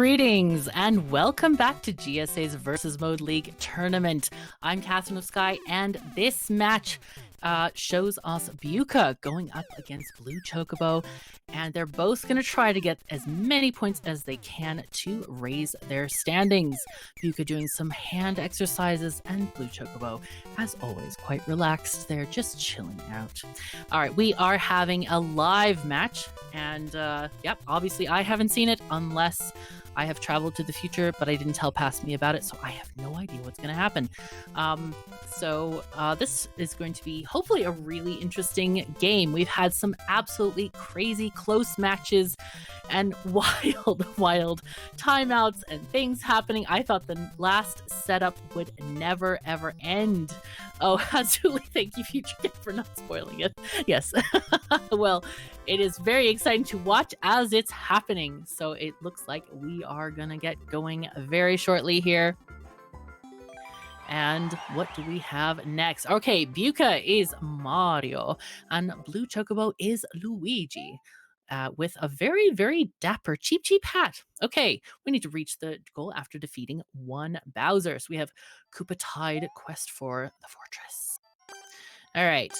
Greetings and welcome back to GSA's Versus Mode League tournament. I'm Catherine of Sky, and this match shows us Beuca going up against BlueChocobo, and they're both going to try to get as many points as they can to raise their standings. Beuca doing some hand exercises, and BlueChocobo, as always, quite relaxed. They're just chilling out. All right, we are having a live match, and yep, obviously I haven't seen it unless I have traveled to the future, but I didn't tell past me about it, so I have no idea what's going to happen. So this is going to be hopefully a really interesting game. We've had some absolutely crazy close matches and wild timeouts and things happening. I thought the last setup would never ever end. Oh, Azuli, thank you, Future Kid, for not spoiling it. Yes. Well, it is very exciting to watch as it's happening. So it looks like we are going to get going very shortly here. And what do we have next? Okay, Beuca is Mario, and BlueChocobo is Luigi. With a very, very dapper cheap hat. Okay, we need to reach the goal after defeating one Bowser. So we have Koopa Tide Quest for the Fortress. All right,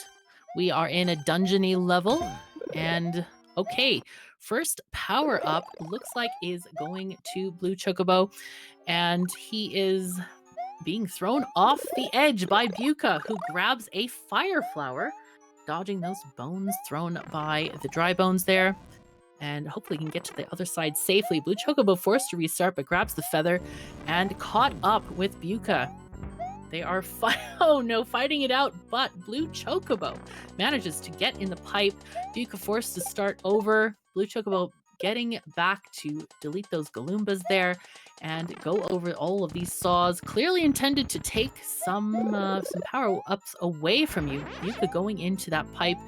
we are in a dungeony level, and okay, first power up looks like is going to BlueChocobo, and he is being thrown off the edge by Beuca, who grabs a fire flower, dodging those bones thrown by the dry bones there, and hopefully can get to the other side safely. BlueChocobo forced to restart, but grabs the feather and caught up with Beuca. They are fighting it out, but BlueChocobo manages to get in the pipe. Beuca forced to start over. BlueChocobo getting back to delete those Galoombas there and go over all of these saws, clearly intended to take some power-ups away from you. Beuca going into that pipe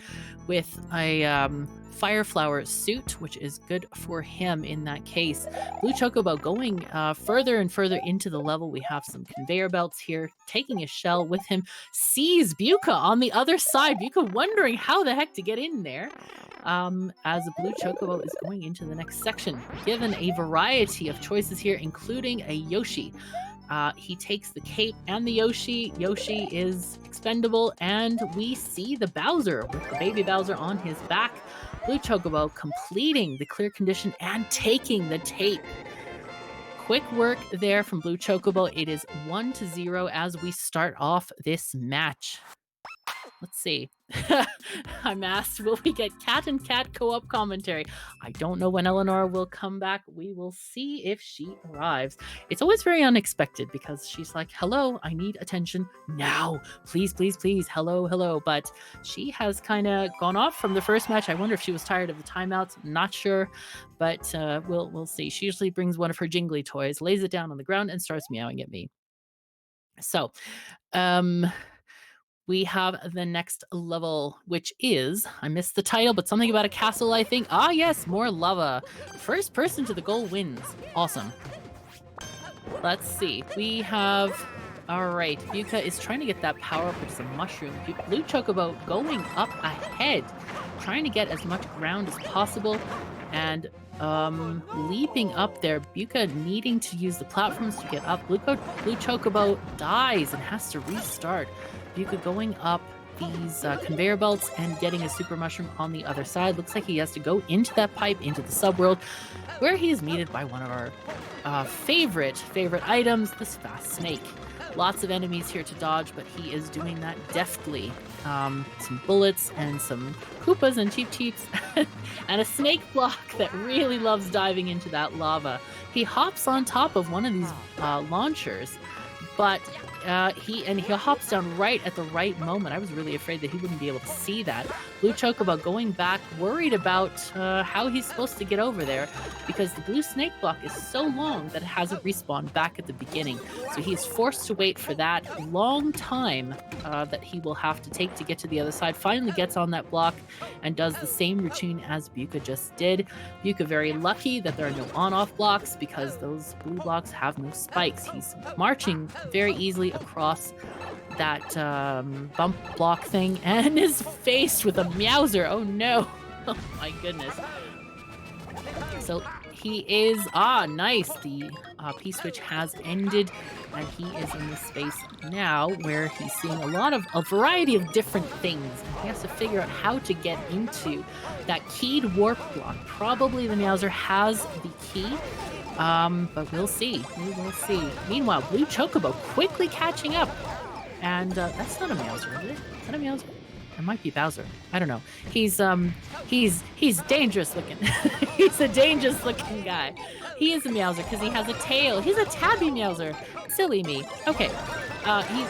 with a fire flower suit, which is good for him in that case. BlueChocobo going further and further into the level. We have some conveyor belts here, taking a shell with him, sees Beuca on the other side. Beuca wondering how the heck to get in there. As BlueChocobo is going into the next section, given a variety of choices here, including a Yoshi. He takes the cape and the Yoshi. Yoshi is expendable, and we see the Bowser with the baby Bowser on his back. BlueChocobo completing the clear condition and taking the tape. Quick work there from BlueChocobo. It is 1-0 as we start off this match. Let's see. I'm asked, will we get cat and cat co-op commentary? I don't know when Eleanor will come back. We will see if she arrives. It's always very unexpected because she's like, hello, I need attention now. Please, please, please. Hello, hello. But she has kind of gone off from the first match. I wonder if she was tired of the timeouts. I'm not sure, but we'll see. She usually brings one of her jingly toys, lays it down on the ground, and starts meowing at me. So, we have the next level, which is, I missed the title, but something about a castle, I think. Ah, yes, more lava. First person to the goal wins. Awesome. Let's see. We have, all right, Beuca is trying to get that power up, which is a mushroom. BlueChocobo going up ahead, trying to get as much ground as possible, and leaping up there. Beuca needing to use the platforms to get up. BlueChocobo dies and has to restart. Beuca going up these conveyor belts and getting a super mushroom on the other side. Looks like he has to go into that pipe, into the subworld, where he is meted by one of our favorite items, this fast snake. Lots of enemies here to dodge, but he is doing that deftly. Some bullets and some Koopas and Cheeps and a snake block that really loves diving into that lava. He hops on top of one of these launchers, but he hops down right at the right moment. I was really afraid that he wouldn't be able to see that. BlueChocobo going back, worried about how he's supposed to get over there, because the blue snake block is so long that it hasn't respawned back at the beginning. So he's forced to wait for that long time that he will have to take to get to the other side. Finally gets on that block and does the same routine as Beuca just did. Beuca very lucky that there are no on-off blocks, because those blue blocks have no spikes. He's marching very easily across that bump block thing and is faced with a Meowser. Oh no. Oh my goodness. So he is. Nice. The P-switch has ended, and he is in this space now where he's seeing a variety of different things, and he has to figure out how to get into that keyed warp block. Probably the Meowser has the key, but we'll see. We will see. Meanwhile, Blue Chocobo quickly catching up, and that's not a Meowser, is it? Is that a Meowser? It might be Bowser. I don't know. He's dangerous looking. He's a dangerous looking guy. He is a Meowser because he has a tail. He's a tabby Meowser. Silly me. Okay.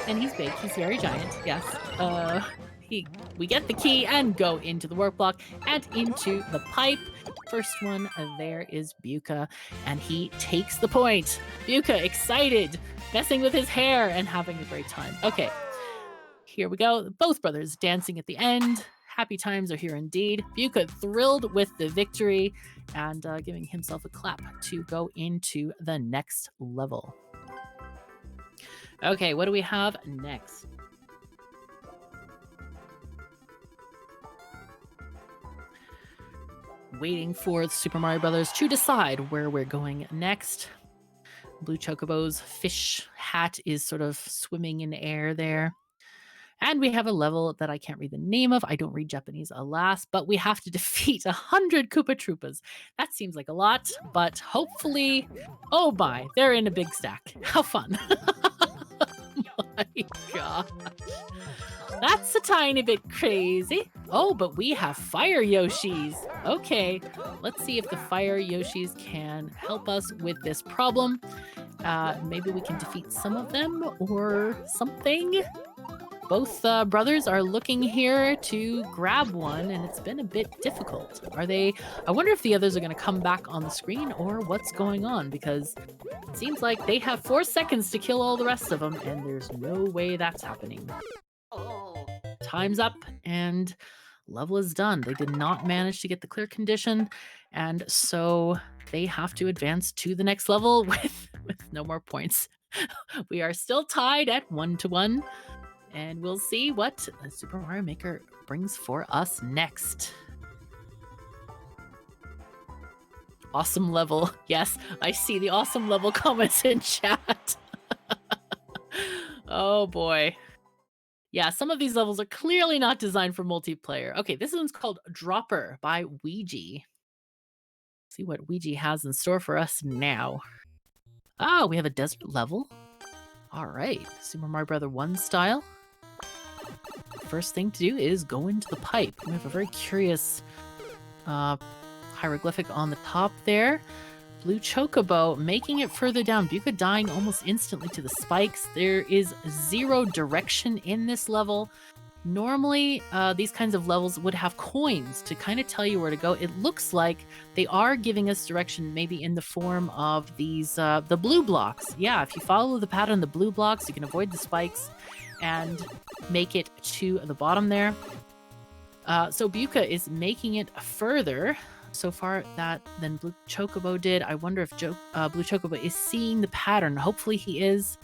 He's big. He's very giant. Yes. We get the key and go into the warp block and into the pipe. First one there is Beuca, and he takes the point. Beuca excited, messing with his hair and having a great time. Okay. Here we go. Both brothers dancing at the end. Happy times are here indeed. Beuca thrilled with the victory and giving himself a clap to go into the next level. Okay, what do we have next? Waiting for the Super Mario Brothers to decide where we're going next. Blue Chocobo's fish hat is sort of swimming in air there. And we have a level that I can't read the name of. I don't read Japanese, alas, but we have to defeat 100 Koopa Troopas. That seems like a lot, but hopefully... Oh my, they're in a big stack. How fun. My gosh. That's a tiny bit crazy. Oh, but we have fire Yoshis. Okay, let's see if the fire Yoshis can help us with this problem. Maybe we can defeat some of them or something. Both brothers are looking here to grab one, and it's been a bit difficult. I wonder if the others are going to come back on the screen or what's going on, because it seems like they have 4 seconds to kill all the rest of them, and there's no way that's happening. Time's up, and level is done. They did not manage to get the clear condition, and so they have to advance to the next level with no more points. We are still tied at 1-1. And we'll see what Super Mario Maker brings for us next. Awesome level. Yes, I see the awesome level comments in chat. Oh boy. Yeah, some of these levels are clearly not designed for multiplayer. Okay, this one's called Dropper by Ouija. See what Ouija has in store for us now. Oh, we have a desert level. All right, Super Mario Bros. 1 style. First thing to do is go into the pipe. We have a very curious hieroglyphic on the top there. Blue Chocobo making it further down. Beuca dying almost instantly to the spikes. There is 0 direction in this level. Normally, these kinds of levels would have coins to kind of tell you where to go. It looks like they are giving us direction maybe in the form of these, the blue blocks. Yeah, if you follow the pattern of the blue blocks, you can avoid the spikes and make it to the bottom there. So Beuca is making it further so far than Blue Chocobo did. I wonder if Blue Chocobo is seeing the pattern. Hopefully he is,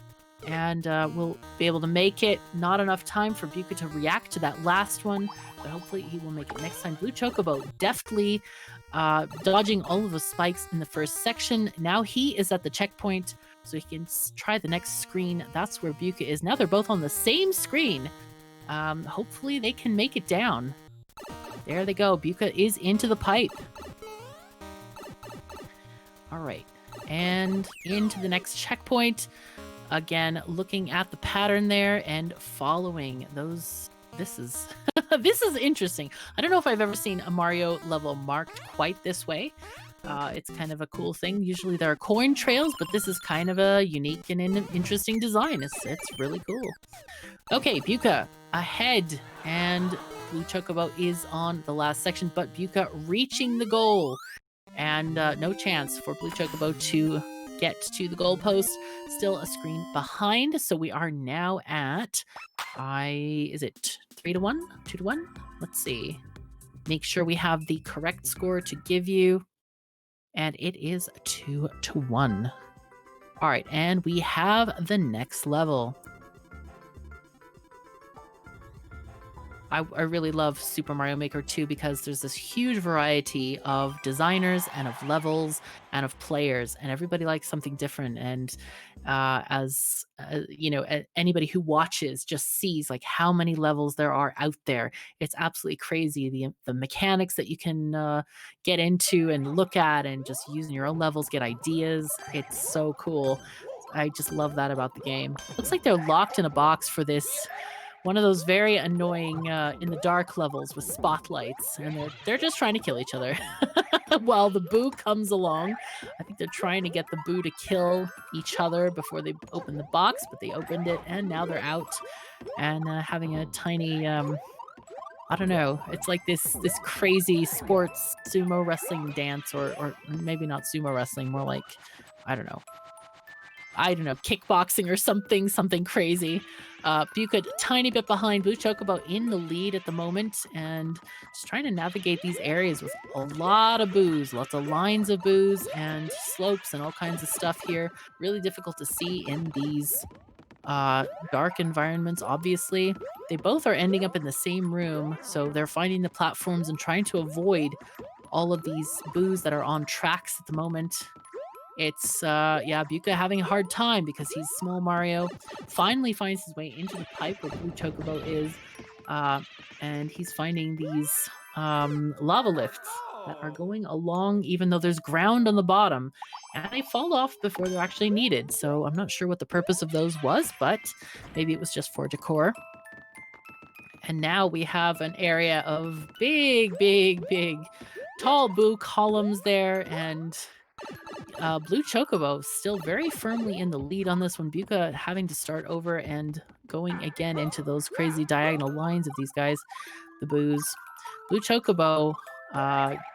and we'll be able to make it. Not enough time for Beuca to react to that last one, but hopefully he will make it next time. Blue Chocobo deftly dodging all of the spikes in the first section. Now he is at the checkpoint, so he can try the next screen. That's where Beuca is. Now they're both on the same screen. Hopefully they can make it down. There they go. Beuca is into the pipe. All right. And into the next checkpoint. Again, looking at the pattern there and following those. This is this is interesting. I don't know if I've ever seen a Mario level marked quite this way. It's kind of a cool thing. Usually there are coin trails, but this is kind of a unique and interesting design. It's really cool. Okay, Beuca ahead, and Blue Chocobo is on the last section, but Beuca reaching the goal. And no chance for Blue Chocobo to get to the goal post. Still a screen behind, so we are now at, is it 3-1? 2-1? Let's see. Make sure we have the correct score to give you. And it is 2-1. All right, and we have the next level. I really love Super Mario Maker 2 because there's this huge variety of designers and of levels and of players, and everybody likes something different. And as you know, anybody who watches just sees like how many levels there are out there. It's absolutely crazy, the mechanics that you can get into and look at, and just using your own levels, get ideas. It's so cool. I just love that about the game. Looks like they're locked in a box for this one of those very annoying in the dark levels with spotlights, and they're just trying to kill each other while the Boo comes along. I think they're trying to get the Boo to kill each other before they open the box, but they opened it and now they're out and having a tiny I don't know. It's like this crazy sports sumo wrestling dance, or maybe not sumo wrestling, more like I don't know, kickboxing or something crazy. Beuca, tiny bit behind. BlueChocobo in the lead at the moment, and just trying to navigate these areas with a lot of boos, lots of lines of boos and slopes and all kinds of stuff here. Really difficult to see in these dark environments, obviously. They both are ending up in the same room, so they're finding the platforms and trying to avoid all of these boos that are on tracks at the moment. It's yeah, Beuca having a hard time because he's small Mario. Finally finds his way into the pipe where BlueChocobo is, and he's finding these lava lifts that are going along even though there's ground on the bottom, and they fall off before they're actually needed. So I'm not sure what the purpose of those was, but maybe it was just for decor. And now we have an area of big, tall Boo columns there, and BlueChocobo still very firmly in the lead on this one. Beuca having to start over and going again into those crazy diagonal lines of these guys, the Boos. BlueChocobo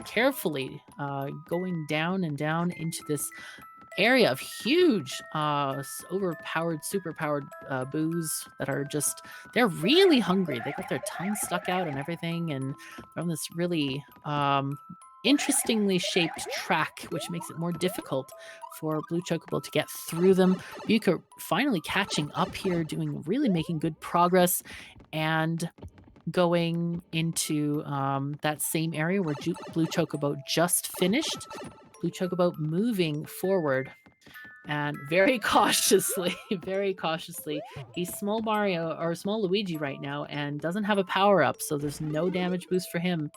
carefully going down and down into this area of huge, overpowered, superpowered Boos that are just, they're really hungry. They got their tongues stuck out and everything, and they're on this really interestingly shaped track, which makes it more difficult for BlueChocobo to get through them. Beuca finally catching up here, really making good progress, and going into that same area where BlueChocobo just finished. BlueChocobo moving forward and very cautiously, he's small Mario or small Luigi right now and doesn't have a power up, so there's no damage boost for him.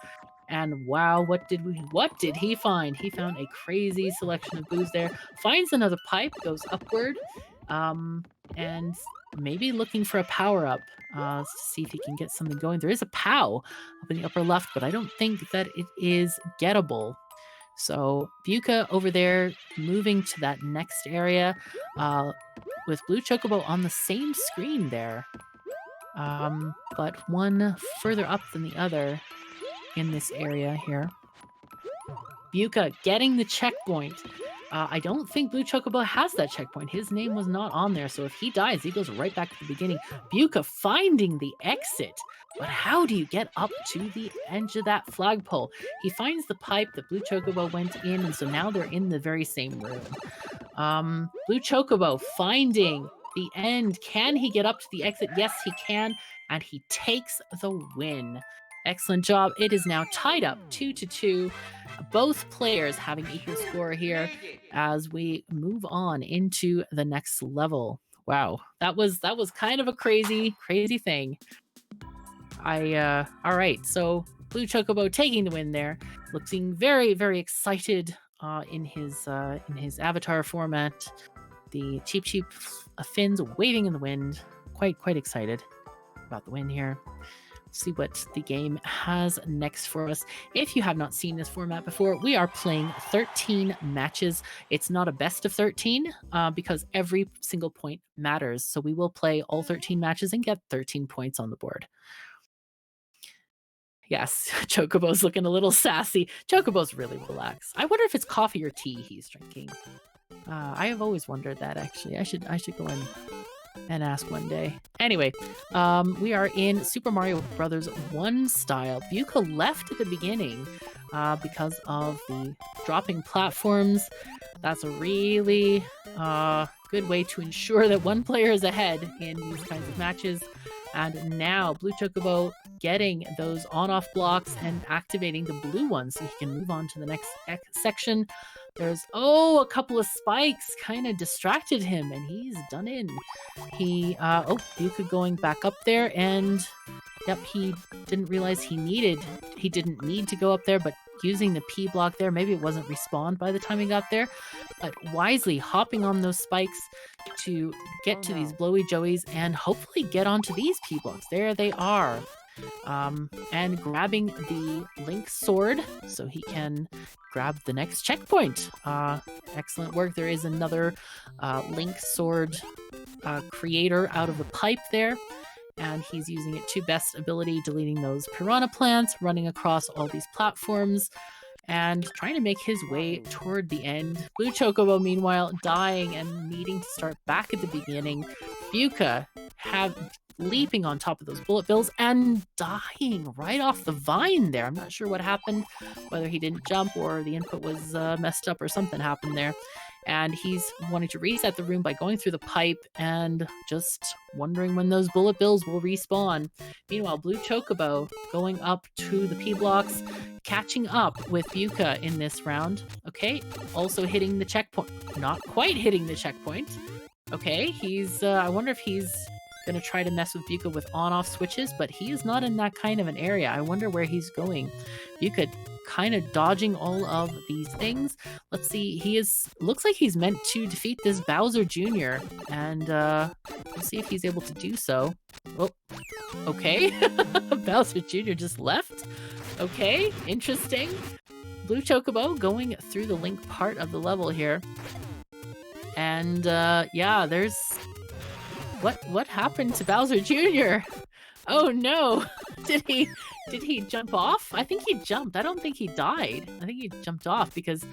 And wow, what did he find? He found a crazy selection of boos there. Finds another pipe, goes upward, and maybe looking for a power up to see if he can get something going. There is a POW up in the upper left, but I don't think that it is gettable. So Beuca over there moving to that next area with BlueChocobo on the same screen there, but one further up than the other in this area here. Beuca getting the checkpoint. I don't think BlueChocobo has that checkpoint. His name was not on there, so if he dies, he goes right back to the beginning. Beuca finding the exit, but how do you get up to the edge of that flagpole? He finds the pipe that BlueChocobo went in, and so now they're in the very same room. BlueChocobo finding the end. Can he get up to the exit? Yes, he can, and he takes the win. Excellent job. It is now tied up 2-2. Both players having equal score here as we move on into the next level. Wow, that was kind of a crazy thing. All right, so BlueChocobo taking the win there, looking very excited in his avatar format. The cheap fins waving in the wind. Quite excited about the win here. See what the game has next for us. If you have not seen this format before, we are playing 13 matches. It's not a best of 13 because every single point matters. So we will play all 13 matches and get 13 points on the board. Yes, Chocobo's looking a little sassy. Chocobo's really relaxed. I wonder if it's coffee or tea he's drinking. I have always wondered that, actually. I should go in and ask one day. Anyway, we are in Super Mario Bros. 1 style. Beuca left at the beginning because of the dropping platforms. That's a really good way to ensure that one player is ahead in these kinds of matches. And now BlueChocobo getting those on-off blocks and activating the blue ones so he can move on to the next section. There's, a couple of spikes kind of distracted him, and he's done in. Beuca going back up there, and yep, he didn't realize he didn't need to go up there, but using the P block there, maybe it wasn't respawned by the time he got there, but wisely hopping on those spikes to get to these blowy joeys and hopefully get onto these P blocks. There they are. And grabbing the Link sword so he can grab the next checkpoint. Excellent work. There is another Link sword creator out of the pipe there, and he's using it to best ability, deleting those piranha plants, running across all these platforms, and trying to make his way toward the end. BlueChocobo, meanwhile, dying and needing to start back at the beginning. Beuca leaping on top of those bullet bills and dying right off the vine there. I'm not sure what happened, whether he didn't jump or the input was messed up or something happened there. And he's wanting to reset the room by going through the pipe and just wondering when those bullet bills will respawn. Meanwhile, BlueChocobo going up to the P blocks, catching up with Beuca in this round. Okay, also hitting the checkpoint. Not quite hitting the checkpoint. Okay, he's, I wonder if he's going to try to mess with Beuca with on-off switches, but he is not in that kind of an area. I wonder where he's going. Beuca kind of dodging all of these things. Let's see, looks like he's meant to defeat this Bowser Jr., and we'll see if he's able to do so. Oh, okay. Bowser Jr. just left. Okay, interesting. BlueChocobo going through the Link part of the level here. And yeah, there's... What happened to Bowser Jr.? Oh no! Did he jump off? I think he jumped. I don't think he died. I think he jumped off because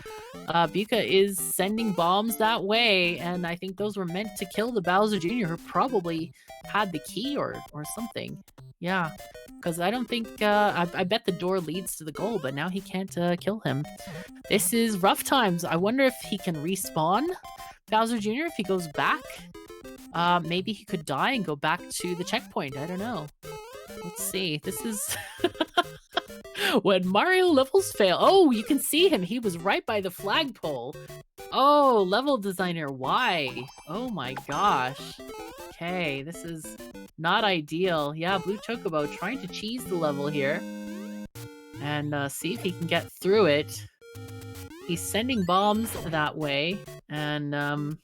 Beuca is sending bombs that way, and I think those were meant to kill the Bowser Jr. who probably had the key or something. Yeah, because I don't think, I bet the door leads to the goal, but now he can't kill him. This is rough times. I wonder if he can respawn Bowser Jr. if he goes back. Maybe he could die and go back to the checkpoint. I don't know. Let's see. This is when Mario levels fail. Oh, you can see him. He was right by the flagpole. Oh, level designer, why? Oh my gosh. Okay, this is not ideal. Yeah, BlueChocobo trying to cheese the level here. And see if he can get through it. He's sending bombs that way. And,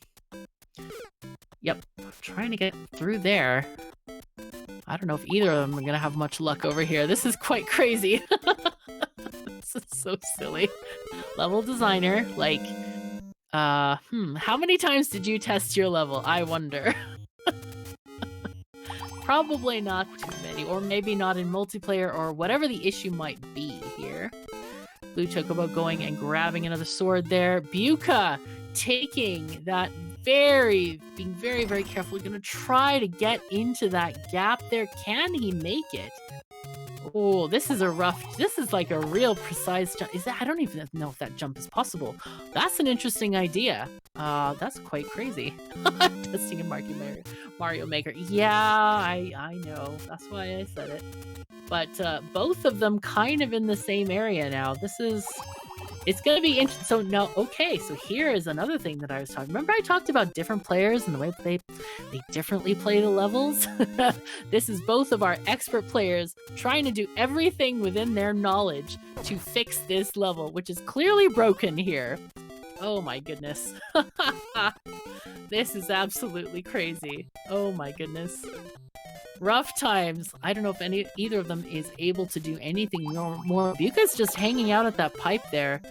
yep, trying to get through there. I don't know if either of them are going to have much luck over here. This is quite crazy. This is so silly. Level designer, like, how many times did you test your level? I wonder. Probably not too many, or maybe not in multiplayer, or whatever the issue might be here. BlueChocobo going and grabbing another sword there. Beuca taking that being very, very careful. Gonna try to get into that gap there. Can he make it? Oh, this is like a real precise jump. I don't even know if that jump is possible. That's an interesting idea. That's quite crazy. Testing in Mario Maker. Yeah, I know. That's why I said it. But both of them kind of in the same area now. It's going to be interesting. So now, okay, so here is another thing that I was talking. Remember I talked about different players and the way that they differently play the levels? This is both of our expert players trying to do everything within their knowledge to fix this level, which is clearly broken here. Oh my goodness. This is absolutely crazy. Oh my goodness. Rough times. I don't know if either of them is able to do anything more. Beuca's just hanging out at that pipe there.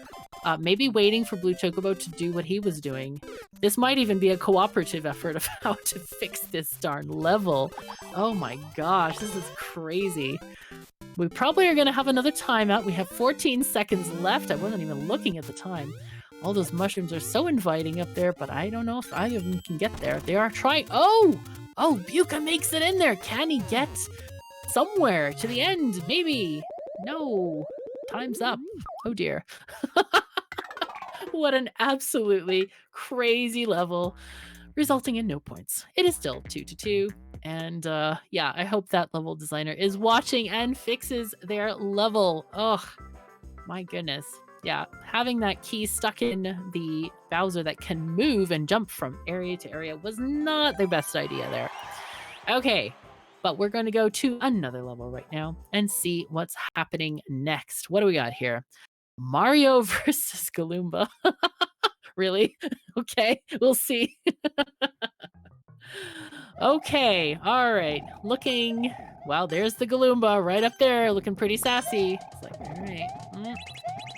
Maybe waiting for BlueChocobo to do what he was doing. This might even be a cooperative effort of how to fix this darn level. Oh my gosh, this is crazy. We probably are going to have another timeout. We have 14 seconds left. I wasn't even looking at the time. All those mushrooms are so inviting up there, but I don't know if either of them can get there. They are trying. Oh, Beuca makes it in there. Can he get somewhere to the end? Maybe. No. Time's up. Oh dear. What an absolutely crazy level, resulting in no points. It is still 2-2, And yeah, I hope that level designer is watching and fixes their level. Oh, my goodness. Yeah, having that key stuck in the Bowser that can move and jump from area to area was not the best idea there. Okay, but we're going to go to another level right now and see what's happening next. What do we got here? Mario versus Goomba. Really? Okay, we'll see. Okay, all right. Looking, well, there's the Goomba right up there, looking pretty sassy. It's like, all right.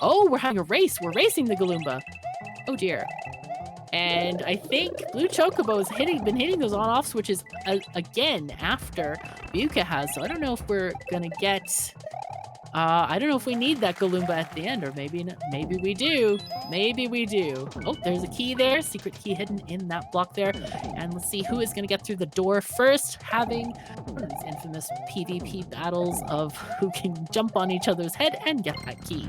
Oh, we're having a race. We're racing the Goomba. Oh dear. And I think BlueChocobo has been hitting those on-off switches again after Beuca has. So I don't know if we're gonna get. I don't know if we need that Goomba at the end, or maybe maybe we do. Maybe we do. Oh, there's a key there. Secret key hidden in that block there. And let's see who is going to get through the door first, having one of these infamous PvP battles of who can jump on each other's head and get that key.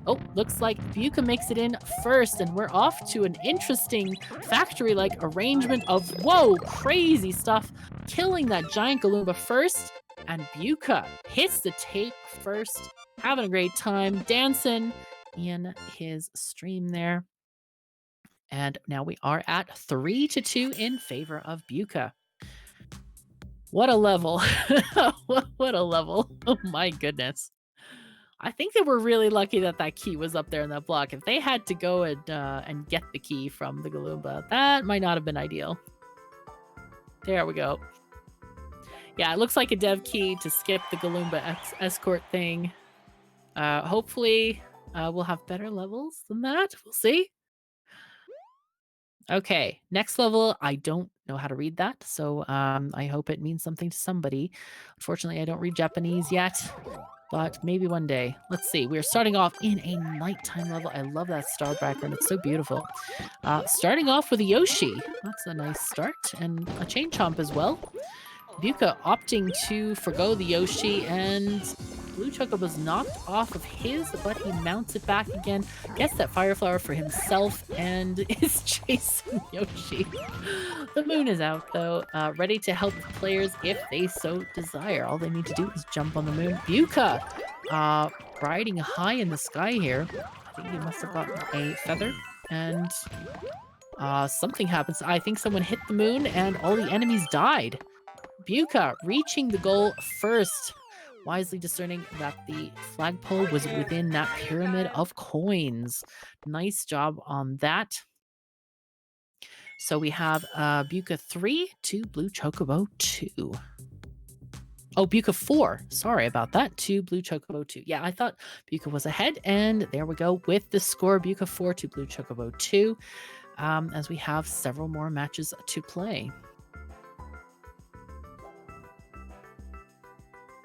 Oh, looks like Beuca makes it in first, and we're off to an interesting factory-like arrangement of, whoa, crazy stuff. Killing that giant Goomba first, and Beuca hits the tape first, having a great time, dancing in his stream there. And now we are at 3-2 in favor of Beuca. What a level. What a level. Oh my goodness. I think they were really lucky that that key was up there in that block. If they had to go and get the key from the Goomba, that might not have been ideal. There we go. Yeah, it looks like a dev key to skip the Goomba escort thing. Hopefully, we'll have better levels than that. We'll see. Okay, next level. I don't know how to read that, so I hope it means something to somebody. Unfortunately, I don't read Japanese yet, but maybe one day. Let's see. We're starting off in a nighttime level. I love that star background. It's so beautiful. Starting off with a Yoshi. That's a nice start, and a Chain Chomp as well. Beuca opting to forgo the Yoshi, and BlueChocobo's knocked off of his, but he mounts it back again, gets that Fire Flower for himself, and is chasing Yoshi. The moon is out, though, ready to help the players if they so desire. All they need to do is jump on the moon. Beuca, riding high in the sky here. I think he must have gotten a feather, and something happens. I think someone hit the moon, and all the enemies died. Beuca reaching the goal first, wisely discerning that the flagpole was within that pyramid of coins. Nice job on that. So we have Beuca 3 to BlueChocobo 2. Oh, Beuca 4. Sorry about that. To BlueChocobo 2. Yeah, I thought Beuca was ahead, and there we go with the score. Beuca 4 to BlueChocobo 2, as we have several more matches to play.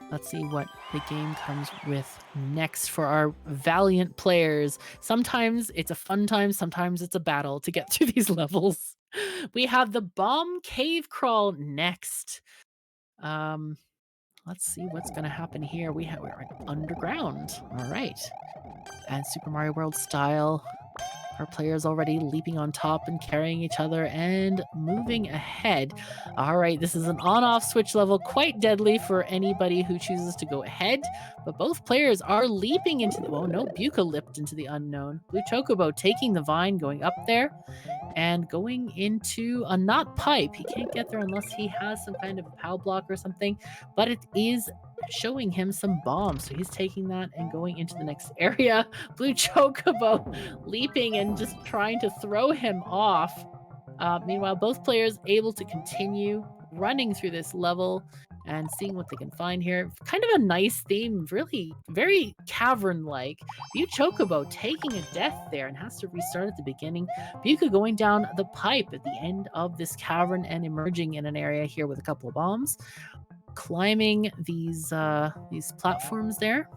Let's see what the game comes with next for our valiant players. Sometimes it's a fun time, sometimes it's a battle to get through these levels. We have the bomb cave crawl next. Let's see what's going to happen here. We're underground. All right. And Super Mario World style. Our players already leaping on top and carrying each other and moving ahead. All right, this is an on-off switch level, quite deadly for anybody who chooses to go ahead. But both players are leaping into the... Oh no, Beuca leapt into the unknown. BlueChocobo taking the vine, going up there, and going into a not pipe. He can't get there unless he has some kind of a POW block or something. But it is showing him some bombs, so he's taking that and going into the next area. BlueChocobo leaping and just trying to throw him off. Meanwhile, both players able to continue running through this level and seeing what they can find here. Kind of a nice theme, really very cavern-like. BlueChocobo taking a death there and has to restart at the beginning. Beuca going down the pipe at the end of this cavern and emerging in an area here with a couple of bombs. Climbing these platforms there.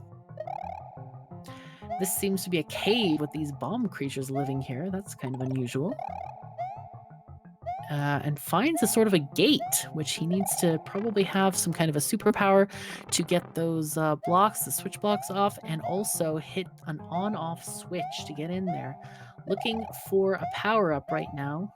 This seems to be a cave with these bomb creatures living here. That's kind of unusual. And finds a sort of a gate, which he needs to probably have some kind of a superpower to get those blocks, the switch blocks off, and also hit an on-off switch to get in there. Looking for a power-up right now.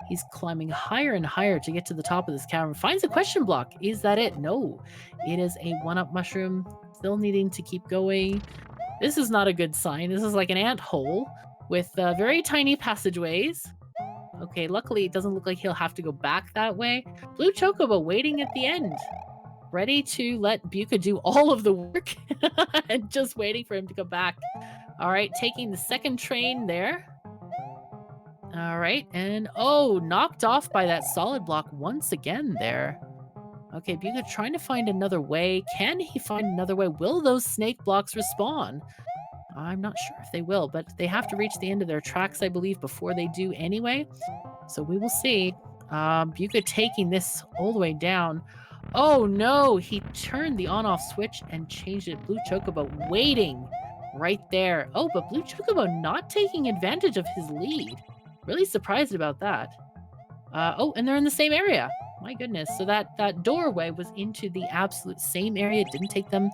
He's climbing higher and higher to get to the top of this cavern. Finds a question block. Is that it? No. It is a one-up mushroom. Still needing to keep going. This is not a good sign. This is like an ant hole with very tiny passageways. Okay, luckily it doesn't look like he'll have to go back that way. BlueChocobo waiting at the end, ready to let Beuca do all of the work and just waiting for him to go back. All right, taking the second train there. All right, and oh, knocked off by that solid block once again there. Okay, Beuca trying to find another way. Can he find another way? Will those snake blocks respawn? I'm not sure if they will, but they have to reach the end of their tracks, I believe, before they do anyway. So we will see. Beuca taking this all the way down. Oh no, he turned the on-off switch and changed it. BlueChocobo waiting right there. Oh, but BlueChocobo not taking advantage of his lead. Really surprised about that. Oh, and they're in the same area. My goodness. So that doorway was into the absolute same area. It didn't take them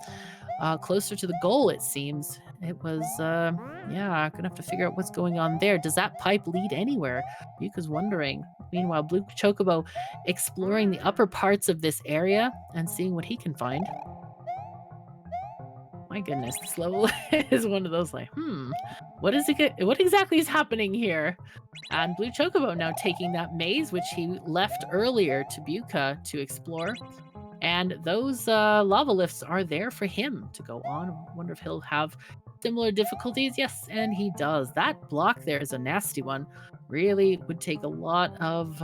closer to the goal, it seems. It was, yeah, gonna have to figure out what's going on there. Does that pipe lead anywhere? Beuca's wondering. Meanwhile, BlueChocobo exploring the upper parts of this area and seeing what he can find. My goodness, this level is one of those like, what exactly is happening here? And BlueChocobo now taking that maze, which he left earlier to Beuca to explore. And those lava lifts are there for him to go on. I wonder if he'll have similar difficulties. Yes, and he does. That block there is a nasty one. Really would take a lot of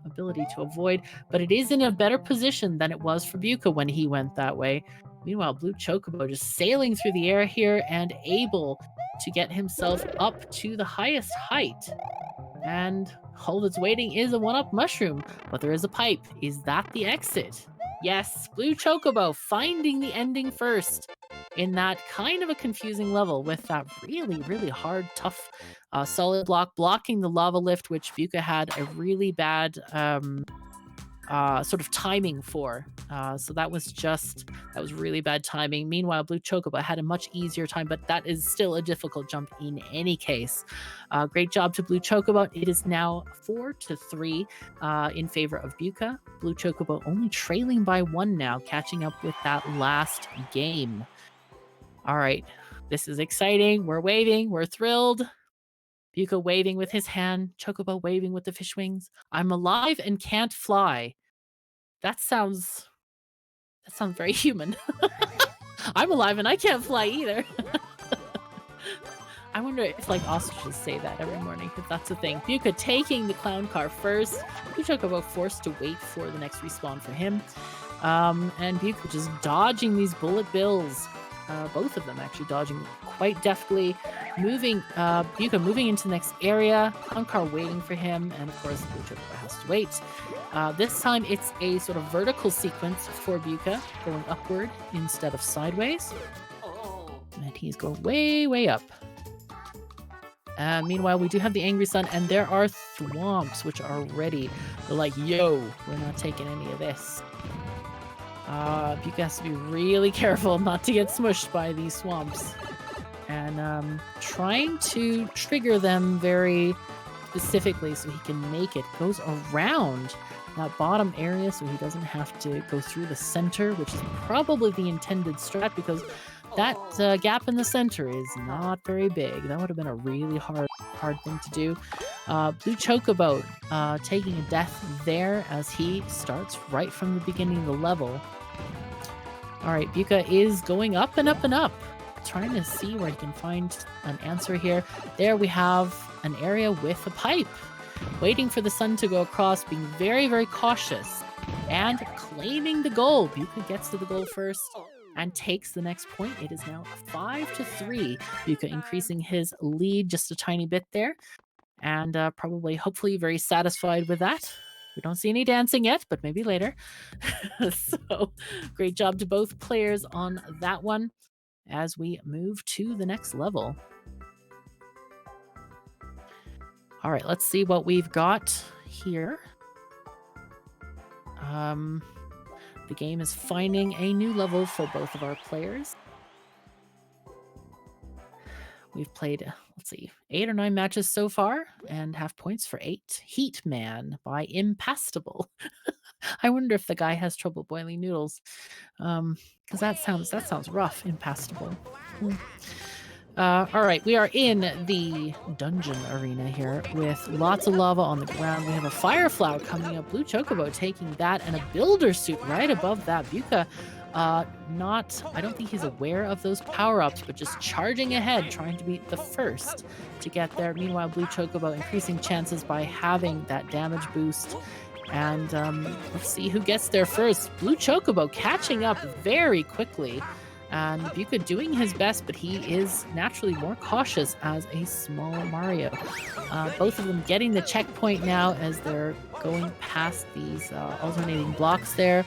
ability to avoid, but it is in a better position than it was for Beuca when he went that way. Meanwhile, BlueChocobo just sailing through the air here and able to get himself up to the highest height. And all that's waiting is a one-up mushroom, but there is a pipe. Is that the exit? Yes, BlueChocobo finding the ending first in that kind of a confusing level with that really, really hard, tough solid block blocking the lava lift, which Beuca had a really bad sort of timing for. So that was really bad timing. Meanwhile, BlueChocobo had a much easier time, but that is still a difficult jump in any case. Great job to BlueChocobo. It is now 4-3 in favor of Beuca. BlueChocobo only trailing by 1 now, catching up with that last game. All right, this is exciting. We're waving. We're thrilled. Beuca waving with his hand. Chocobo waving with the fish wings. I'm alive and can't fly. That sounds very human. I'm alive and I can't fly either. I wonder if like ostriches say that every morning, if that's a thing. Beuca taking the clown car first. BlueChocobo forced to wait for the next respawn for him. And Beuca just dodging these bullet bills. Both of them actually dodging quite deftly. Beuca moving into the next area. Clown car waiting for him. And of course, BlueChocobo has to wait. This time it's a sort of vertical sequence for Beuca, going upward instead of sideways. And he's going way, way up. Meanwhile, we do have the Angry Sun, and there are thwomps, which are ready. They're like, yo, we're not taking any of this. Beuca has to be really careful not to get smushed by these swamps. And trying to trigger them very specifically so he can make it. Goes around that bottom area so he doesn't have to go through the center, which is probably the intended strat, because that gap in the center is not very big. That would have been a really hard thing to do. BlueChocobo taking a death there as he starts right from the beginning of the level. All right, Beuca is going up and up and up, trying to see where he can find an answer here. There we have an area with a pipe. Waiting for the sun to go across, being very, very cautious, and claiming the goal. Beuca gets to the goal first and takes the next point. It is now 5-3. Beuca increasing his lead just a tiny bit there, and probably, hopefully, very satisfied with that. We don't see any dancing yet, but maybe later. So, great job to both players on that one as we move to the next level. All right, let's see what we've got here. The game is finding a new level for both of our players. We've played, let's see, 8 or 9 matches so far and have points for 8. Heat Man by Impastable. I wonder if the guy has trouble boiling noodles. Because that sounds rough, Impastable. All right, we are in the dungeon arena here with lots of lava on the ground. We have a fire flower coming up. BlueChocobo taking that and a builder suit right above that. Beuca, I don't think he's aware of those power-ups, but just charging ahead, trying to be the first to get there. Meanwhile, BlueChocobo increasing chances by having that damage boost. And let's see who gets there first. BlueChocobo catching up very quickly. And Beuca doing his best, but he is naturally more cautious as a small Mario. Both of them getting the checkpoint now as they're going past these alternating blocks there.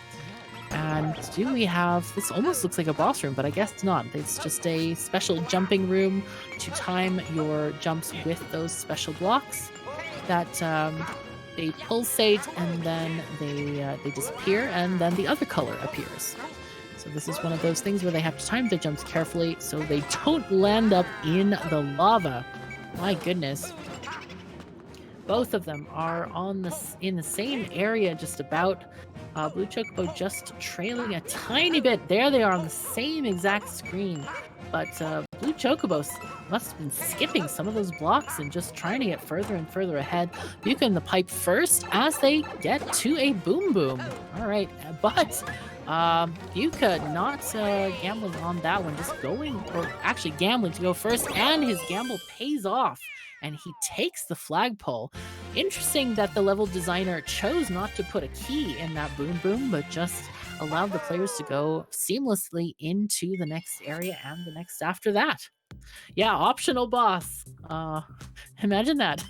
And do we have... This almost looks like a boss room, but I guess not. It's just a special jumping room to time your jumps with those special blocks that they pulsate and then they disappear, and then the other color appears. So this is one of those things where they have to time their jumps carefully so they don't land up in the lava. My goodness. Both of them are in the same area just about. BlueChocobo just trailing a tiny bit. There they are on the same exact screen. But BlueChocobo must have been skipping some of those blocks and just trying to get further and further ahead. Beuca in the pipe first as they get to a boom boom. All right, but Beuca not gambling on that one, just going, or actually gambling to go first, and his gamble pays off. And he takes the flagpole. Interesting that the level designer chose not to put a key in that boom boom, but just allowed the players to go seamlessly into the next area and the next after that. Yeah, optional boss. Imagine that.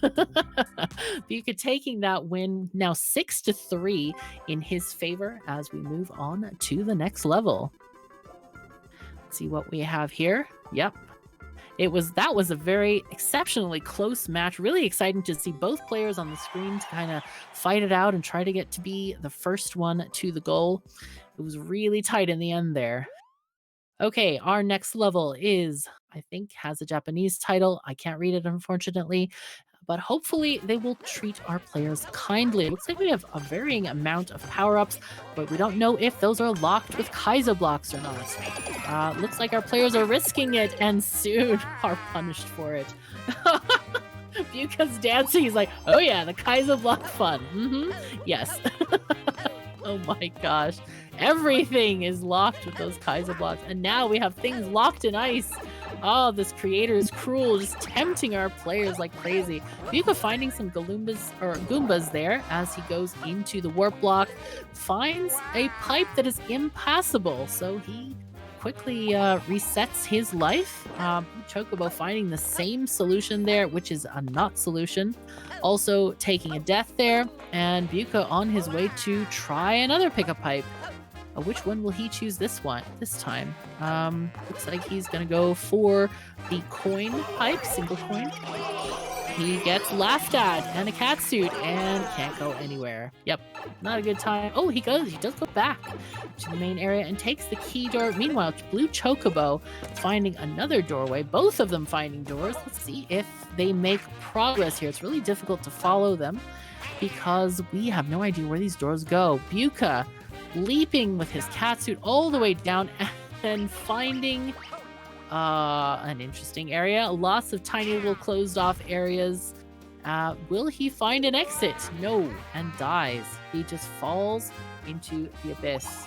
Beuca taking that win now 6-3 in his favor as we move on to the next level. Let's see what we have here. Yep. That was a very exceptionally close match. Really exciting to see both players on the screen to kind of fight it out and try to get to be the first one to the goal. It was really tight in the end there. Okay, our next level I think has a Japanese title. I can't read it, unfortunately, but hopefully they will treat our players kindly. It looks like we have a varying amount of power-ups, but we don't know if those are locked with Kaiser blocks or not. Looks like our players are risking it and soon are punished for it. Beuca's dancing. He's like, oh yeah, the Kaiser block fun. Yes. Oh my gosh. Everything is locked with those Kaiser blocks. And now we have things locked in ice. Oh, this creator is cruel, just tempting our players like crazy. Beuca finding some Goombas there as he goes into the warp block. Finds a pipe that is impassable. So he quickly resets his life. Chocobo finding the same solution there, which is a not solution. Also taking a death there. And Beuca on his way to try another pickup pipe. Which one will he choose this time? Looks like he's gonna go for the coin pipe, single coin. He gets laughed at and a cat suit and can't go anywhere. Yep, not a good time. Oh, he does go back to the main area and takes the key door. Meanwhile, BlueChocobo finding another doorway, both of them finding doors. Let's see if they make progress here. It's really difficult to follow them because we have no idea where these doors go. Beuca leaping with his catsuit all the way down and then finding an interesting area. Lots of tiny little closed off areas. Will he find an exit? No, and dies. He just falls into the abyss.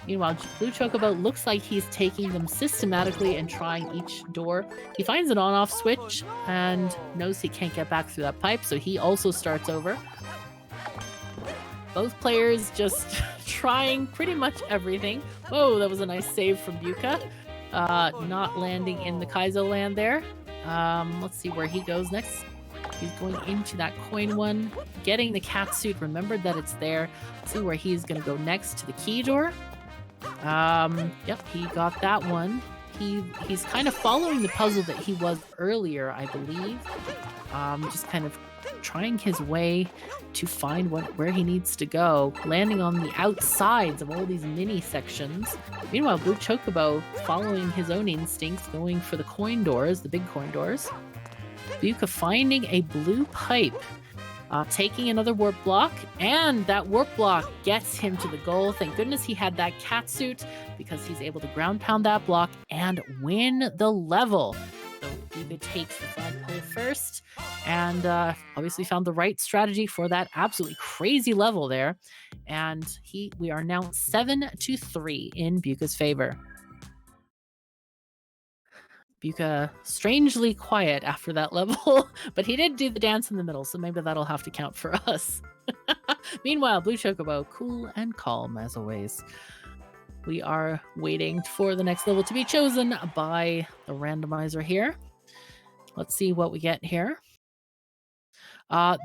Meanwhile, BlueChocobo looks like he's taking them systematically and trying each door. He finds an on-off switch and knows he can't get back through that pipe, so he also starts over. Both players just trying pretty much everything. Whoa, that was a nice save from Beuca. Not landing in the Kaizo land there. Let's see where he goes next. He's going into that coin one, getting the cat suit, remembered that it's there. Let's see where he's going to go next, to the key door. Yep, he got that one. He's kind of following the puzzle that he was earlier, I believe. Just kind of trying his way to find where he needs to go, landing on the outsides of all these mini sections. Meanwhile, Blue Chocobo, following his own instincts, going for the coin doors, the big coin doors. Beuca finding a blue pipe, taking another warp block, and that warp block gets him to the goal. Thank goodness he had that cat suit, because he's able to ground pound that block and win the level. So Beuca takes the flagpole first, and obviously found the right strategy for that absolutely crazy level there. And we are now 7-3 in Beuca's favor. Beuca strangely quiet after that level, but he did do the dance in the middle, so maybe that'll have to count for us. Meanwhile, Blue Chocobo, cool and calm as always. We are waiting for the next level to be chosen by the randomizer here. Let's see what we get here.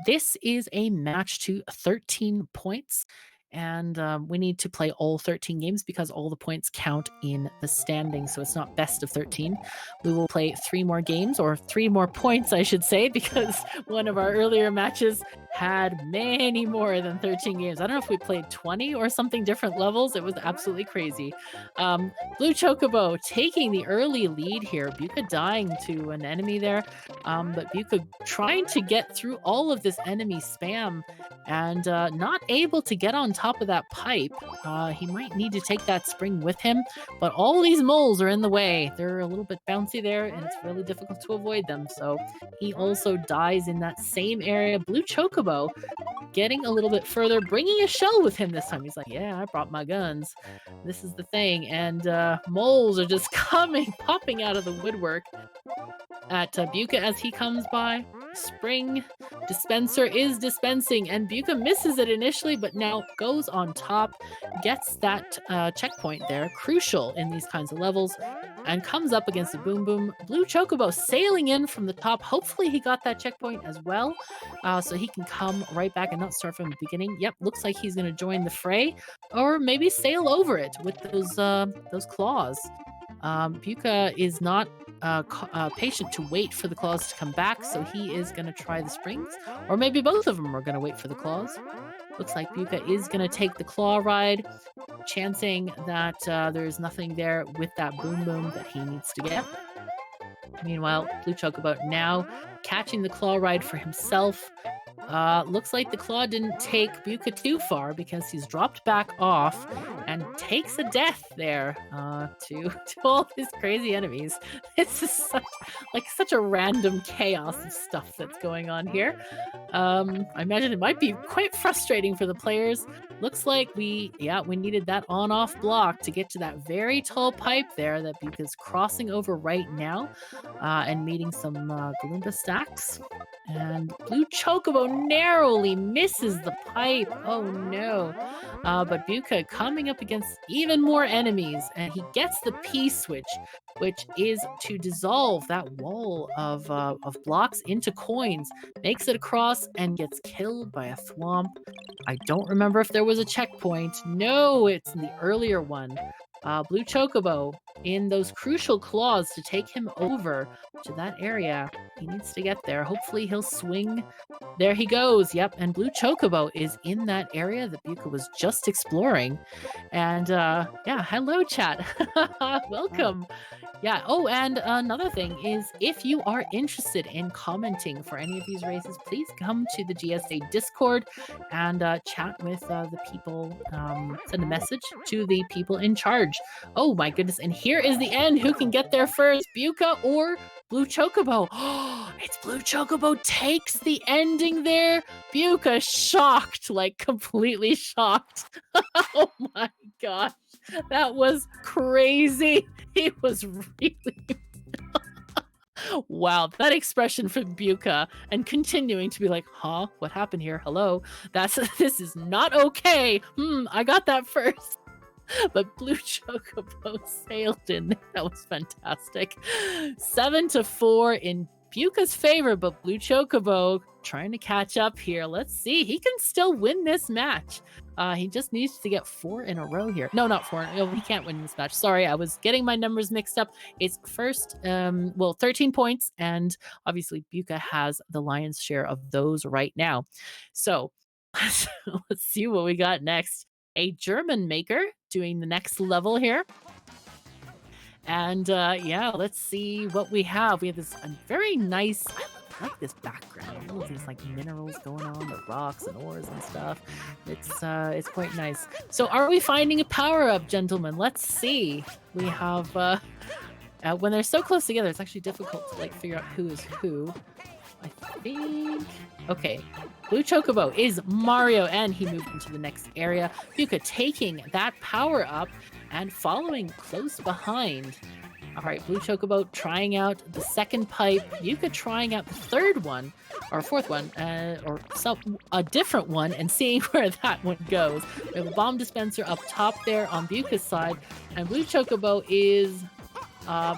This is a match to 13 points. And we need to play all 13 games because all the points count in the standings. So it's not best of 13. We will play 3 more games, or 3 more points, I should say, because one of our earlier matches had many more than 13 games. I don't know if we played 20 or something different levels. It was absolutely crazy. Blue Chocobo taking the early lead here. Beuca dying to an enemy there. But Beuca trying to get through all of this enemy spam and not able to get on top of that pipe. He might need to take that spring with him, but all these moles are in the way. They're a little bit bouncy there, and it's really difficult to avoid them. So he also dies in that same area. Blue Chocobo getting a little bit further, bringing a shell with him this time. He's like, yeah, I brought my guns. This is the thing. And moles are just popping out of the woodwork at Beuca as he comes by. Spring dispenser is dispensing, and Beuca misses it initially, but now goes on top, gets that checkpoint there, crucial in these kinds of levels, and comes up against the Boom Boom. Blue Chocobo sailing in from the top. Hopefully he got that checkpoint as well, so he can come right back and not start from the beginning. Yep, looks like he's going to join the fray, or maybe sail over it with those claws. Beuca is not patient to wait for the claws to come back, so he is going to try the springs, or maybe both of them are going to wait for the claws. Looks like Beuca is going to take the claw ride, chancing that there's nothing there with that Boom Boom that he needs to get. Meanwhile, Blue Chocobo now catching the claw ride for himself. Looks like the claw didn't take Beuca too far, because he's dropped back off and takes a death there to all these crazy enemies. It's just such a random chaos of stuff that's going on here. I imagine it might be quite frustrating for the players. Looks like we needed that on-off block to get to that very tall pipe there that Beuca's crossing over right now, and meeting some Goomba stacks. And Blue Chocobo narrowly misses the pipe. Oh no. But Beuca coming up against even more enemies, and he gets the P-switch, which is to dissolve that wall of blocks into coins, makes it across, and gets killed by a thwomp. I don't remember if there was a checkpoint. No, it's in the earlier one. Blue Chocobo in those crucial claws to take him over to that area. He needs to get there. Hopefully he'll swing. There he goes. Yep, and Blue Chocobo is in that area that Beuca was just exploring. And yeah, hello chat. Welcome. Yeah, oh, and another thing is, if you are interested in commenting for any of these races, please come to the GSA Discord and chat with the people, send a message to the people in charge. Oh my goodness, and here is the end. Who can get there first, Beuca or Blue Chocobo? Oh, it's Blue Chocobo takes the ending there. Beuca shocked, like completely shocked. Oh my gosh, that was crazy. It was really wow, that expression from Beuca and continuing to be like, huh, what happened here? Hello, this is not okay. I got that first. But Blue Chocobo sailed in. That was fantastic. 7-4 in Beuca's favor, but BlueChocobo trying to catch up here. Let's see. He can still win this match. He just needs to get 4 in a row here. No, not 4. No, he can't win this match. Sorry, I was getting my numbers mixed up. It's first, 13 points, and obviously Beuca has the lion's share of those right now. So let's see what we got next. A German maker doing the next level here. And yeah, let's see what we have. We have this very nice, I like this background. All of these like minerals going on, the rocks and ores and stuff. It's quite nice. So are we finding a power-up, gentlemen? Let's see. We have when they're so close together, it's actually difficult to like figure out who is who. I think. Okay, BlueChocobo is Mario, and he moved into the next area. Beuca taking that power up and following close behind. All right, BlueChocobo trying out the second pipe. Beuca trying out the third one, or fourth one, or a different one, and seeing where that one goes. We have a bomb dispenser up top there on Beuca's side, and BlueChocobo is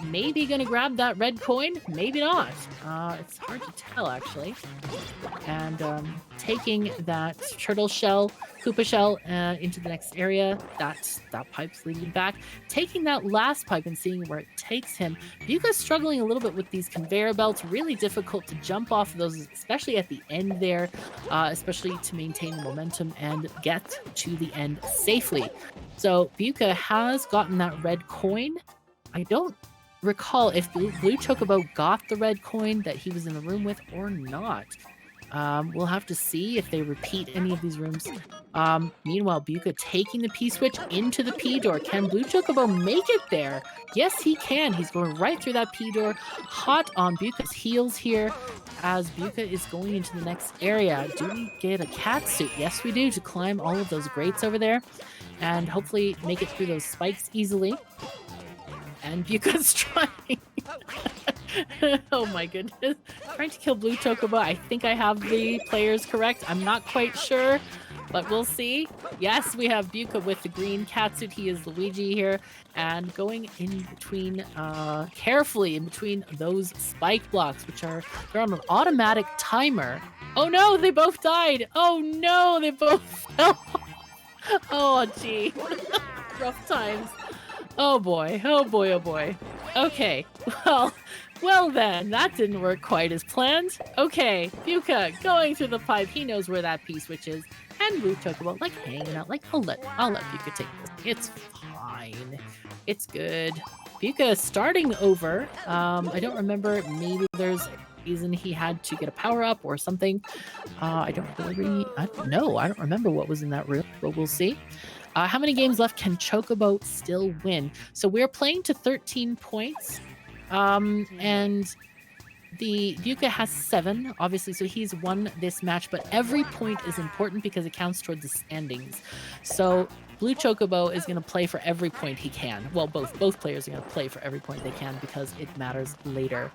maybe gonna grab that red coin, maybe not. It's hard to tell actually. And taking that turtle shell, Koopa shell into the next area. That pipe's leading back. Taking that last pipe and seeing where it takes him. Beuca's struggling a little bit with these conveyor belts. Really difficult to jump off of those, especially at the end there, especially to maintain the momentum and get to the end safely. So Beuca has gotten that red coin. I don't recall if BlueChocobo got the red coin that he was in the room with or not. We'll have to see if they repeat any of these rooms. Meanwhile, Beuca taking the P-switch into the P-door. Can BlueChocobo make it there? Yes, he can. He's going right through that P-door. Hot on Beuca's heels here as Beuca is going into the next area. Do we get a cat suit? Yes, we do, to climb all of those grates over there and hopefully make it through those spikes easily. And Beuca's trying. Oh my goodness. Trying to kill BlueChocobo. I think I have the players correct. I'm not quite sure, but we'll see. Yes, we have Beuca with the green catsuit. He is Luigi here. And going in between, carefully in between those spike blocks, which they're on an automatic timer. Oh no, they both died. Oh no, they both fell. Oh gee. Rough times. Oh boy, oh boy, oh boy. Okay, well then, that didn't work quite as planned. Okay, Beuca going through the pipe. He knows where that P-switch is. And BlueChocobo, like, hanging out. Like, I'll let Beuca take this. It's fine. It's good. Beuca starting over. I don't remember. Maybe there's a reason he had to get a power-up or something. I don't remember what was in that room, but we'll see. How many games left can Chocobo still win? So we're playing to 13 points. And the Beuca has 7, obviously, so he's won this match, but every point is important because it counts towards the standings. So BlueChocobo is going to play for every point he can. Well, both players are going to play for every point they can because it matters later.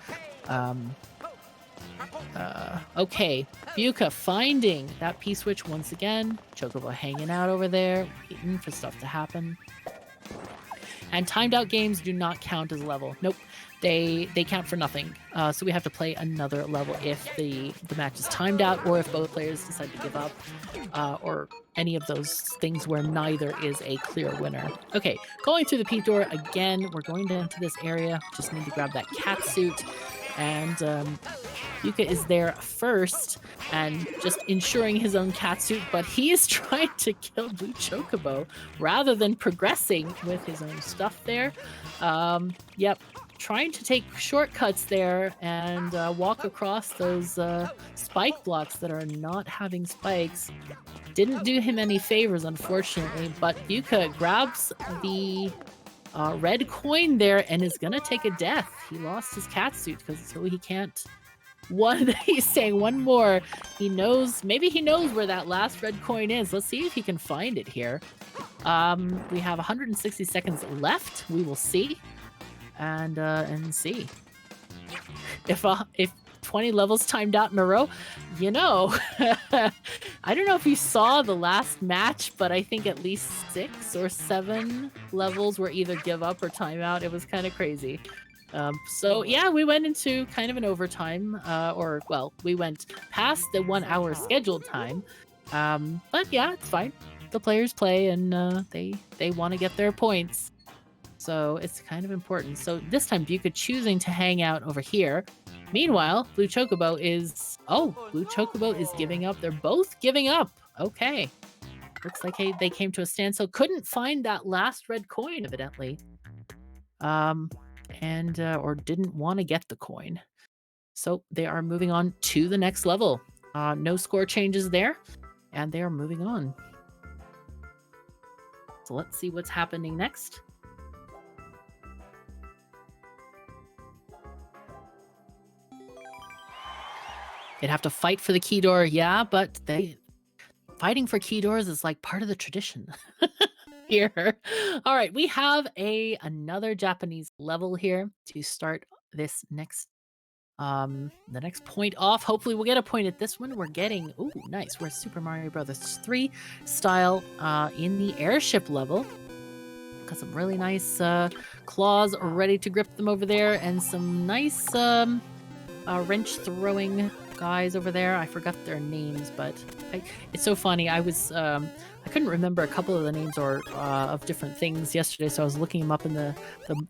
Okay, Beuca finding that P-switch once again. Chocobo hanging out over there, waiting for stuff to happen. And timed out games do not count as a level. Nope, they count for nothing. So we have to play another level if the match is timed out, or if both players decide to give up, or any of those things where neither is a clear winner. Okay, going through the P door again. We're going into this area. Just need to grab that cat suit. And Beuca is there first and just ensuring his own catsuit, but he is trying to kill BlueChocobo rather than progressing with his own stuff there. Yep, trying to take shortcuts there and walk across those spike blocks that are not having spikes. Didn't do him any favors, unfortunately, but Beuca grabs the red coin there and is gonna take a death. He lost his catsuit so he can't. He's saying one more. Maybe he knows where that last red coin is. Let's see if he can find it here. We have 160 seconds left. We will see, and see if 20 levels timed out in a row. I don't know if you saw the last match, but I think at least 6 or 7 levels were either give up or time out. It was kind of crazy. So yeah, we went into kind of an overtime, or well, we went past the 1 hour scheduled time. But yeah, it's fine. The players play, and they want to get their points, so it's kind of important. So this time, Beuca choosing to hang out over here. Meanwhile, Blue Chocobo is giving up. They're both giving up. Okay, looks like they came to a standstill. Couldn't find that last red coin, evidently. Or didn't want to get the coin. So they are moving on to the next level. No score changes there, and they are moving on. So let's see what's happening next. They'd have to fight for the key door, yeah, but fighting for key doors is like part of the tradition. Here. All right, we have another Japanese level here to start this next the next point off. Hopefully we'll get a point at this one. We're getting nice. We're Super Mario Brothers 3 style in the airship level. Got some really nice claws ready to grip them over there, and some nice wrench throwing guys over there. I forgot their names, but it's so funny. I couldn't remember a couple of the names of different things yesterday, so I was looking them up in the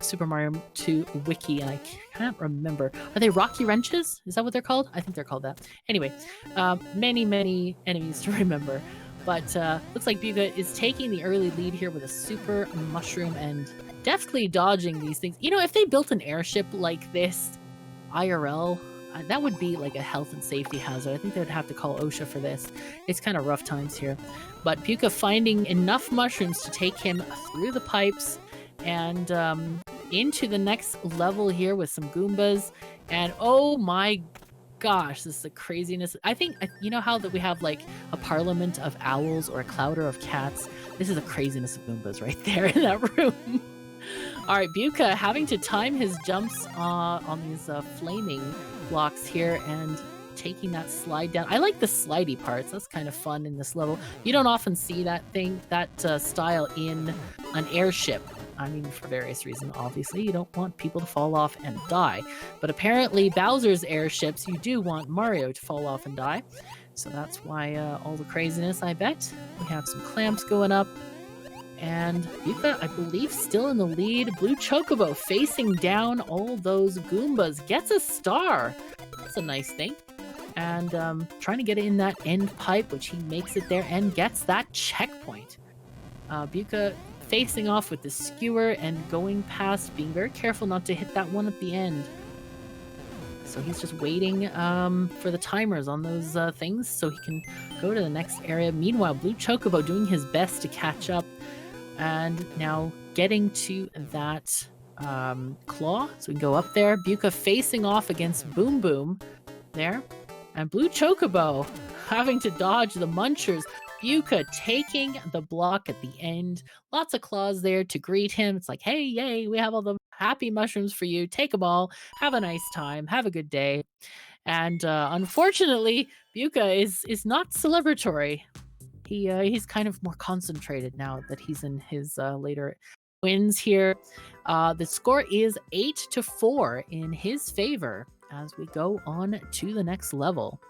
Super Mario 2 wiki, and I can't remember. Are they Rocky Wrenches? Is that what they're called? I think they're called that. Anyway, many enemies to remember. But looks like Beuca is taking the early lead here with a super mushroom and deftly dodging these things. You know, if they built an airship like this IRL, that would be like a health and safety hazard. I think they would have to call OSHA for this. It's kind of rough times here. But Beuca finding enough mushrooms to take him through the pipes and into the next level here with some Goombas. And oh my gosh, this is the craziness. I think, you know how that we have like a parliament of owls or a clouder of cats? This is the craziness of Goombas right there in that room. All right, Beuca having to time his jumps on these flaming blocks here and taking that slide down. I like the slidey parts. That's kind of fun in this level. You don't often see that style in an airship. I mean, for various reasons, obviously. You don't want people to fall off and die. But apparently, Bowser's airships, you do want Mario to fall off and die. So that's why all the craziness, I bet. We have some clamps going up. And Beuca, I believe, still in the lead. Blue Chocobo facing down all those Goombas. Gets a star. That's a nice thing. And trying to get in that end pipe, which he makes it there and gets that checkpoint. Beuca facing off with the skewer and going past, being very careful not to hit that one at the end. So he's just waiting for the timers on those things so he can go to the next area. Meanwhile, Blue Chocobo doing his best to catch up. And now getting to that claw. So we can go up there. Beuca facing off against Boom Boom there. And Blue Chocobo having to dodge the munchers. Beuca taking the block at the end. Lots of claws there to greet him. It's like, hey, yay, we have all the happy mushrooms for you. Take them all. Have a nice time. Have a good day. And unfortunately, Beuca is not celebratory. He's kind of more concentrated now that he's in his later wins here. The score is 8-4 in his favor as we go on to the next level.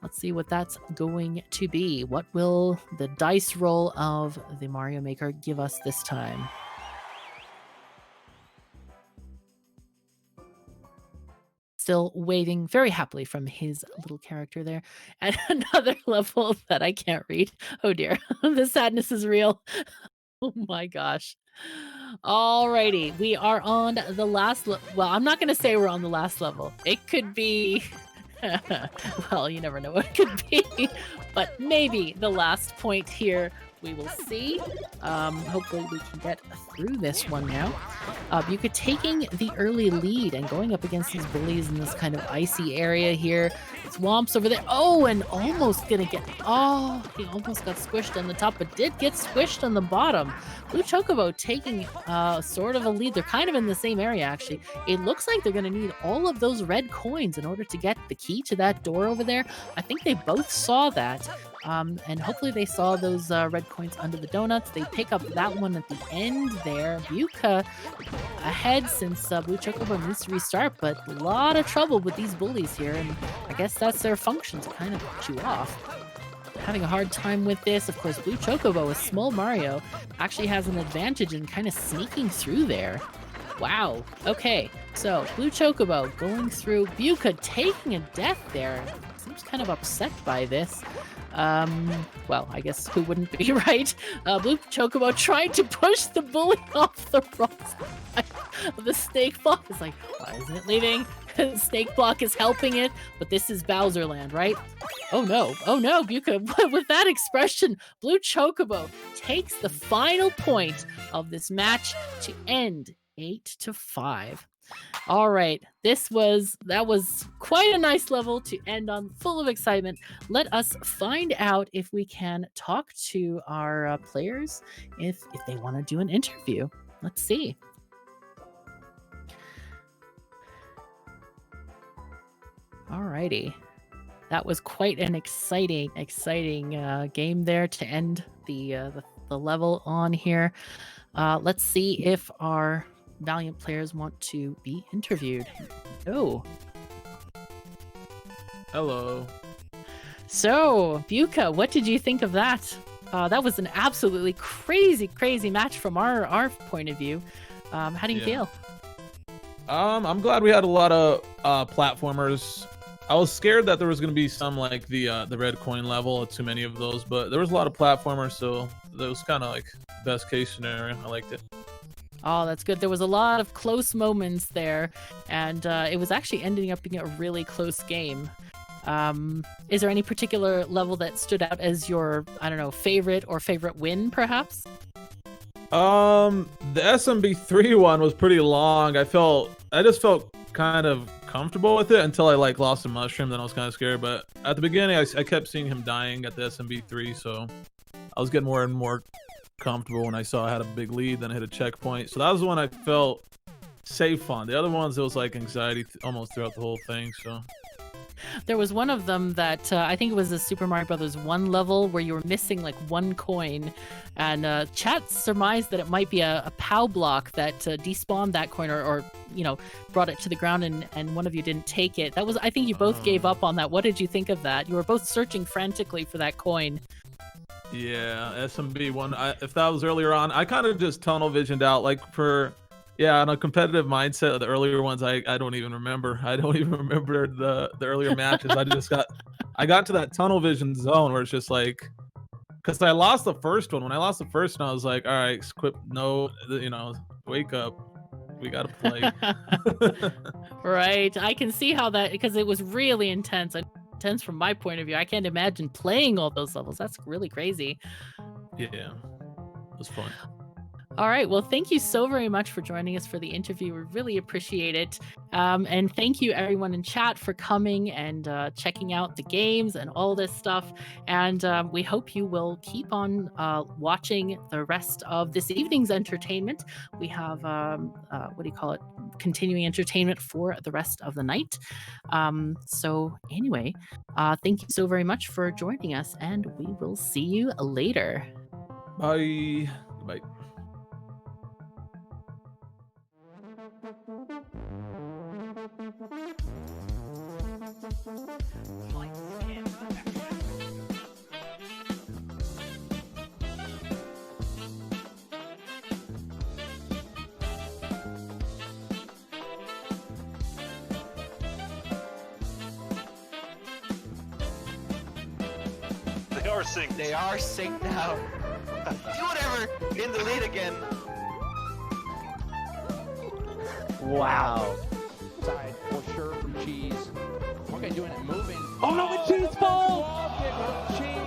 Let's see what that's going to be. What will the dice roll of the Mario Maker give us this time? Still waving very happily from his little character there. And another level that I can't read. Oh dear, the sadness is real. Oh my gosh. Alrighty, we are on the last well, I'm not going to say we're on the last level. It could be... well, you never know what it could be. But maybe the last point here. We will see. Hopefully we can get through this one now. Beuca taking the early lead and going up against these bullies in this kind of icy area here. Swamps over there. Oh, and almost gonna get... Oh, he almost got squished on the top, but did get squished on the bottom. Blue Chocobo taking sort of a lead. They're kind of in the same area, actually. It looks like they're gonna need all of those red coins in order to get the key to that door over there. I think they both saw that. And hopefully they saw those red coins under the donuts. They pick up that one at the end there. Beuca ahead since Blue Chocobo needs to restart, but a lot of trouble with these bullies here, and I guess that's their function, to kind of put you off. Having a hard time with this. Of course, Blue Chocobo with Small Mario actually has an advantage in kind of sneaking through there. Wow. Okay, so Blue Chocobo going through. Beuca taking a death there. Seems kind of upset by this. Well, I guess who wouldn't be, right? Blue Chocobo trying to push the bully off the wrong side of the snake block. It's like, why isn't it leaving? Snake block is helping it, but this is Bowser Land, right? Oh no, Beuca, with that expression, Blue Chocobo takes the final point of this match to end 8-5. All right, that was quite a nice level to end on, full of excitement. Let us find out if we can talk to our players if they want to do an interview. Let's see. Alrighty, that was quite an exciting game there to end the level on here. Let's see if our Valiant players want to be interviewed. Oh, hello. So, Beuca, what did you think of that? That was an absolutely crazy match from our point of view. How do you feel? I'm glad we had a lot of platformers. I was scared that there was going to be some like the red coin level, too many of those, but there was a lot of platformers, so that was kind of like best case scenario. I liked it. Oh, that's good. There was a lot of close moments there, and it was actually ending up being a really close game. Is there any particular level that stood out as your, I don't know, favorite win, perhaps? The SMB3 one was pretty long. I just felt kind of comfortable with it until I like lost a mushroom. Then I was kind of scared. But at the beginning, I kept seeing him dying at the SMB3, so I was getting more and more comfortable when I saw I had a big lead. Then I hit a checkpoint, so that was the one I felt safe on. The other ones, it was like anxiety almost throughout the whole thing. So there was one of them that I think it was the Super Mario Brothers 1 level where you were missing like one coin, and chat surmised that it might be a POW block that despawned that coin, or you know, brought it to the ground, and one of you didn't take it. That was, I think you both gave up on that. What did you think of that? You were both searching frantically for that coin. Yeah, SMB1. If that was earlier on, I kind of just tunnel visioned out. Like on a competitive mindset, the earlier ones, I don't even remember. I don't even remember the earlier matches. I got to that tunnel vision zone where it's just like, because I lost the first one. When I lost the first one, I was like, all right, Squip, no, wake up. We got to play. Right. I can see how that, because it was really intense. Intense from my point of view. I can't imagine playing all those levels. That's really crazy. Yeah, it was fun. All right. Well, thank you so very much for joining us for the interview. We really appreciate it. And thank you everyone in chat for coming and checking out the games and all this stuff. And we hope you will keep on watching the rest of this evening's entertainment. We have, continuing entertainment for the rest of the night. So anyway, thank you so very much for joining us, and we will see you later. Bye. Bye. They are synced now. Do whatever. In the lead again. Wow. Side for sure from Cheese. Okay, doing it, moving. Oh no, the cheese ball! Cheese